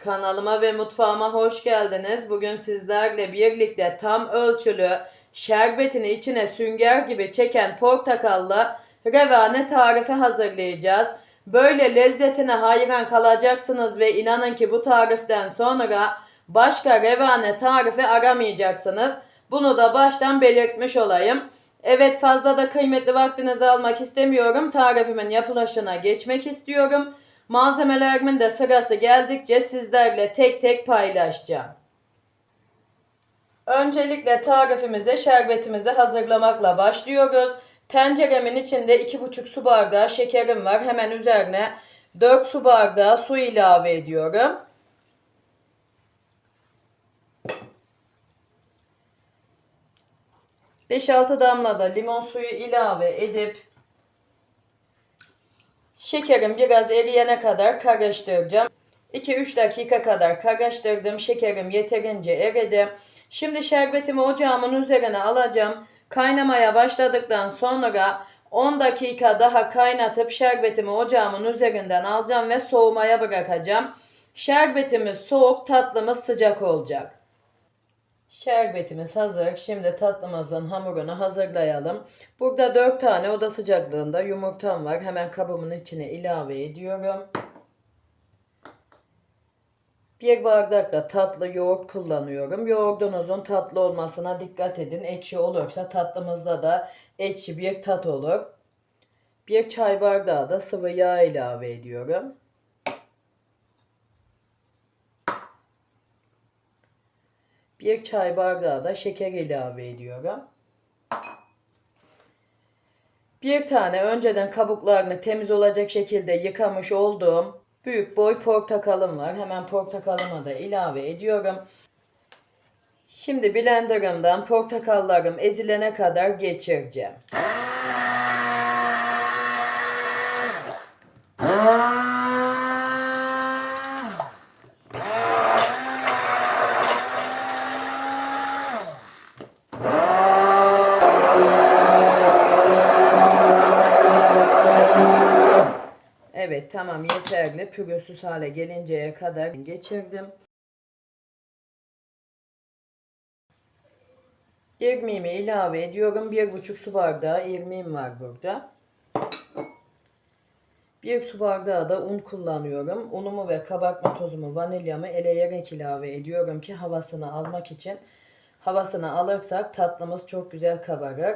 Kanalıma ve mutfağıma hoş geldiniz. Bugün sizlerle birlikte tam ölçülü şerbetini içine sünger gibi çeken portakallı revane tarifi hazırlayacağız. Böyle lezzetine hayran kalacaksınız ve inanın ki bu tariften sonra başka revane tarifi aramayacaksınız. Bunu da baştan belirtmiş olayım. Evet, fazla da kıymetli vaktinizi almak istemiyorum. Tarifimin yapılışına geçmek istiyorum. Malzemelerimin de sırası geldikçe sizlerle tek tek paylaşacağım. Öncelikle tarifimize şerbetimizi hazırlamakla başlıyoruz. Tenceremin içinde 2,5 su bardağı şekerim var. Hemen üzerine 4 su bardağı su ilave ediyorum. ...5-6 damla da limon suyu ilave edip şekerim biraz eriyene kadar karıştıracağım. 2-3 dakika kadar karıştırdım. Şekerim yeterince eridi. Şimdi şerbetimi ocağımın üzerine alacağım. Kaynamaya başladıktan sonra 10 dakika daha kaynatıp şerbetimi ocağımın üzerinden alacağım ve soğumaya bırakacağım. Şerbetimiz soğuk, tatlımız sıcak olacak. Şerbetimiz hazır. Şimdi tatlımızın hamurunu hazırlayalım. Burada 4 tane oda sıcaklığında yumurtam var. Hemen kabımın içine ilave ediyorum. 1 bardak da tatlı yoğurt kullanıyorum. Yoğurdunuzun tatlı olmasına dikkat edin. Ekşi olursa tatlımızda da ekşi bir tat olur. 1 çay bardağı da sıvı yağ ilave ediyorum. 1 çay bardağı da şeker ilave ediyorum. 1 tane önceden kabuklarını temiz olacak şekilde yıkamış olduğum büyük boy portakalım var. Hemen portakalımı da ilave ediyorum. Şimdi blenderımdan portakallarım ezilene kadar geçireceğim. Evet, tamam, yeterli. Pürüzsüz hale gelinceye kadar geçirdim. İrmiğimi ilave ediyorum. 1,5 su bardağı irmiğim var burada. 1 su bardağı da un kullanıyorum. Unumu ve kabartma tozumu, vanilyamı eleyerek ilave ediyorum ki havasını almak için. Havasını alırsak tatlımız çok güzel kabarır.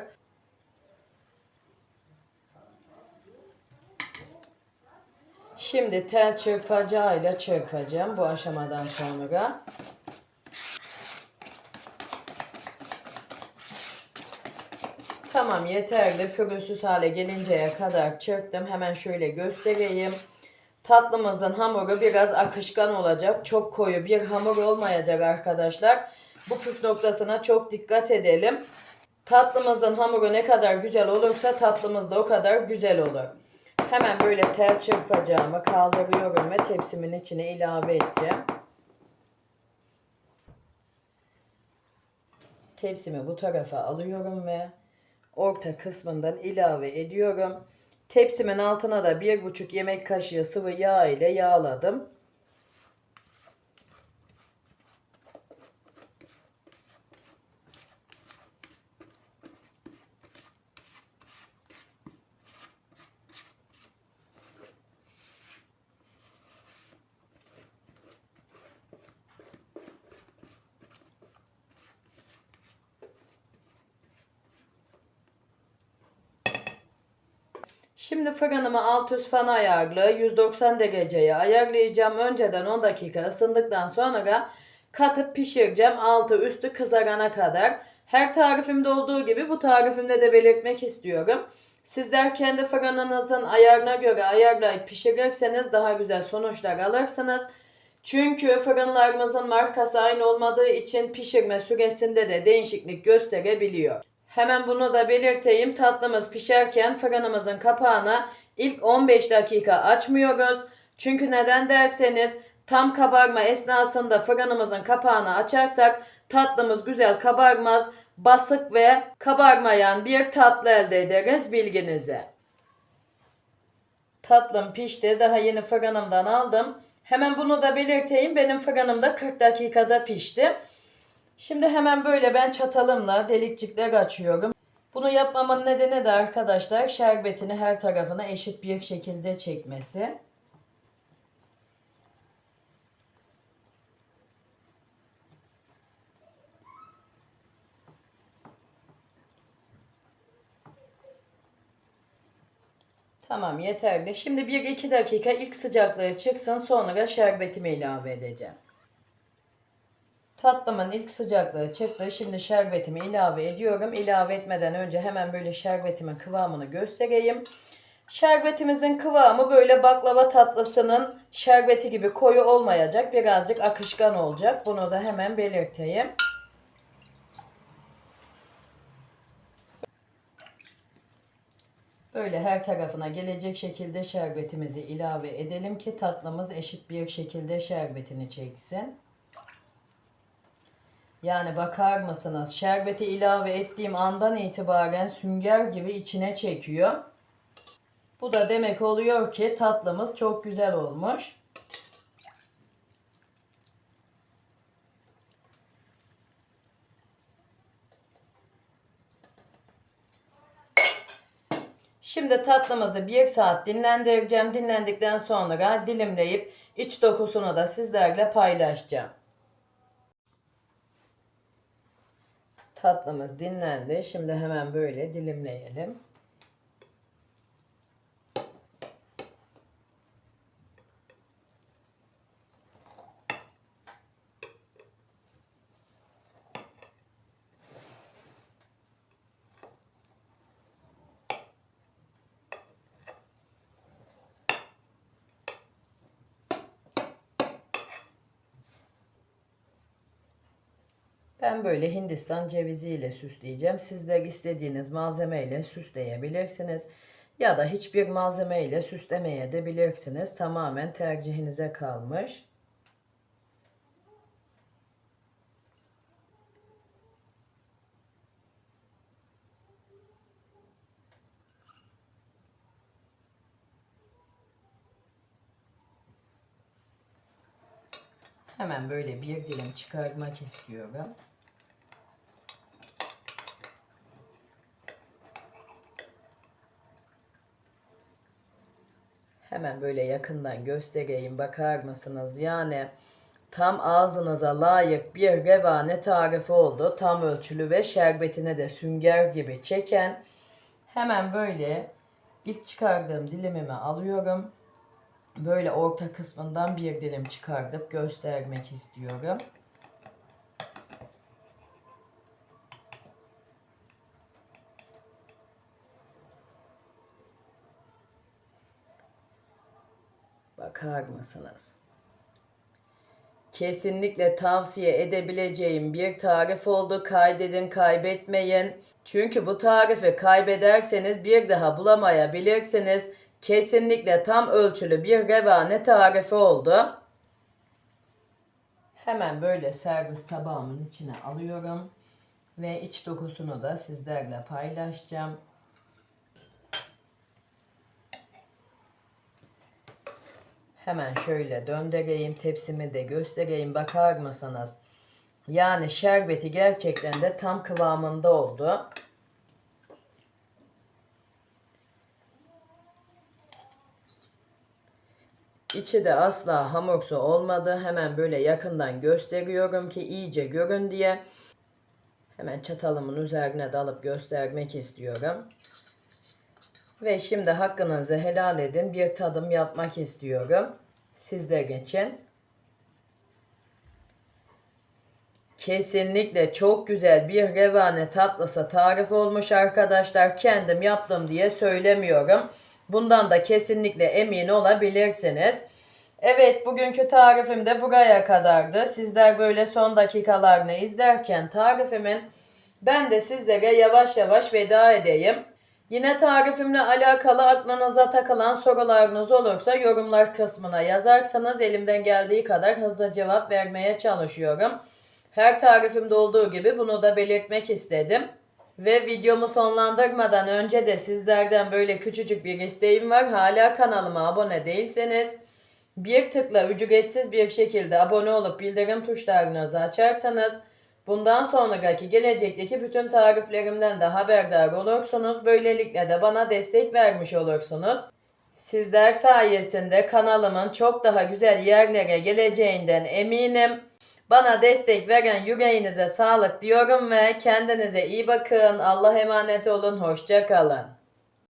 Şimdi tel çırpacağıyla çırpacağım bu aşamadan sonra. Tamam, yeterli. Pürüzsüz hale gelinceye kadar çırptım. Hemen şöyle göstereyim. Tatlımızın hamuru biraz akışkan olacak. Çok koyu bir hamur olmayacak arkadaşlar. Bu püf noktasına çok dikkat edelim. Tatlımızın hamuru ne kadar güzel olursa tatlımız da o kadar güzel olur. Hemen böyle tel çırpacağımı kaldırıyorum ve tepsimin içine ilave edeceğim. Tepsimi bu tarafa alıyorum ve orta kısmından ilave ediyorum. Tepsimin altına da 1,5 yemek kaşığı sıvı yağ ile yağladım. Şimdi fırınımı alt üst fan ayarlı 190 dereceye ayarlayacağım. Önceden 10 dakika ısındıktan sonra katıp pişireceğim altı üstü kızarana kadar. Her tarifimde olduğu gibi bu tarifimde de belirtmek istiyorum. Sizler kendi fırınınızın ayarına göre ayarlayıp pişirirseniz daha güzel sonuçlar alırsınız. Çünkü fırınlarımızın markası aynı olmadığı için pişirme süresinde de değişiklik gösterebiliyor. Hemen bunu da belirteyim. Tatlımız pişerken fırınımızın kapağını ilk 15 dakika açmıyoruz. Çünkü neden derseniz tam kabarma esnasında fırınımızın kapağını açarsak tatlımız güzel kabarmaz. Basık ve kabarmayan bir tatlı elde ederiz, bilginize. Tatlım pişti. Daha yeni fırınımdan aldım. Hemen bunu da belirteyim. Benim fırınımda 40 dakikada pişti. Şimdi hemen böyle ben çatalımla delikçikler açıyorum. Bunu yapmamın nedeni de arkadaşlar şerbetini her tarafına eşit bir şekilde çekmesi. Tamam, yeterli. Şimdi 1-2 dakika ilk sıcaklığı çıksın, sonra şerbetimi ilave edeceğim. Tatlımın ilk sıcaklığı çıktı. Şimdi şerbetimi ilave ediyorum. İlave etmeden önce hemen böyle şerbetimin kıvamını göstereyim. Şerbetimizin kıvamı böyle baklava tatlısının şerbeti gibi koyu olmayacak. Birazcık akışkan olacak. Bunu da hemen belirteyim. Böyle her tarafına gelecek şekilde şerbetimizi ilave edelim ki tatlımız eşit bir şekilde şerbetini çeksin. Yani bakar mısınız? Şerbeti ilave ettiğim andan itibaren sünger gibi içine çekiyor. Bu da demek oluyor ki tatlımız çok güzel olmuş. Şimdi tatlımızı 1 saat dinlendireceğim. Dinlendikten sonra dilimleyip iç dokusunu da sizlerle paylaşacağım. Tatlımız dinlendi. Şimdi hemen böyle dilimleyelim. Ben böyle Hindistan ceviziyle süsleyeceğim. Sizler istediğiniz malzemeyle süsleyebilirsiniz. Ya da hiçbir malzemeyle süslemeye de bilirsiniz. Tamamen tercihinize kalmış. Hemen böyle bir dilim çıkarmak istiyorum. Hemen böyle yakından göstereyim, bakar mısınız? Yani tam ağzınıza layık bir revane tarifi oldu. Tam ölçülü ve şerbetine de sünger gibi çeken. Hemen böyle ilk çıkardığım dilimimi alıyorum. Böyle orta kısmından bir dilim çıkartıp göstermek istiyorum. Bakar mısınız? Kesinlikle tavsiye edebileceğim bir tarif oldu. Kaydedin, kaybetmeyin. Çünkü bu tarifi kaybederseniz bir daha bulamayabilirsiniz. Kesinlikle tam ölçülü bir revane tarifi oldu. Hemen böyle servis tabağımın içine alıyorum. Ve iç dokusunu da sizlerle paylaşacağım. Hemen şöyle döndüreyim, tepsimi de göstereyim, bakar mısınız? Yani şerbeti gerçekten de tam kıvamında oldu. İçi de asla hamursu olmadı. Hemen böyle yakından gösteriyorum ki iyice görün diye. Hemen çatalımın üzerine de alıp göstermek istiyorum. Ve şimdi hakkınızı helal edin. Bir tadım yapmak istiyorum. Sizler için. Kesinlikle çok güzel bir revane tatlısı tarif olmuş arkadaşlar. Kendim yaptım diye söylemiyorum. Bundan da kesinlikle emin olabilirsiniz. Evet, bugünkü tarifim de buraya kadardı. Sizler böyle son dakikalarını izlerken tarifimin ben de sizlere yavaş yavaş veda edeyim. Yine tarifimle alakalı aklınıza takılan sorularınız olursa yorumlar kısmına yazarsanız elimden geldiği kadar hızlı cevap vermeye çalışıyorum. Her tarifimde olduğu gibi bunu da belirtmek istedim. Ve videomu sonlandırmadan önce de sizlerden böyle küçücük bir isteğim var. Hala kanalıma abone değilseniz Bir tıkla ücretsiz bir şekilde abone olup bildirim tuşlarınızı açarsanız bundan sonraki gelecekteki bütün tariflerimden de haberdar olursunuz. Böylelikle de bana destek vermiş olursunuz. Sizler sayesinde kanalımın çok daha güzel yerlere geleceğinden eminim. Bana destek veren yüreğinize sağlık diyorum ve kendinize iyi bakın. Allah'a emanet olun. Hoşça kalın.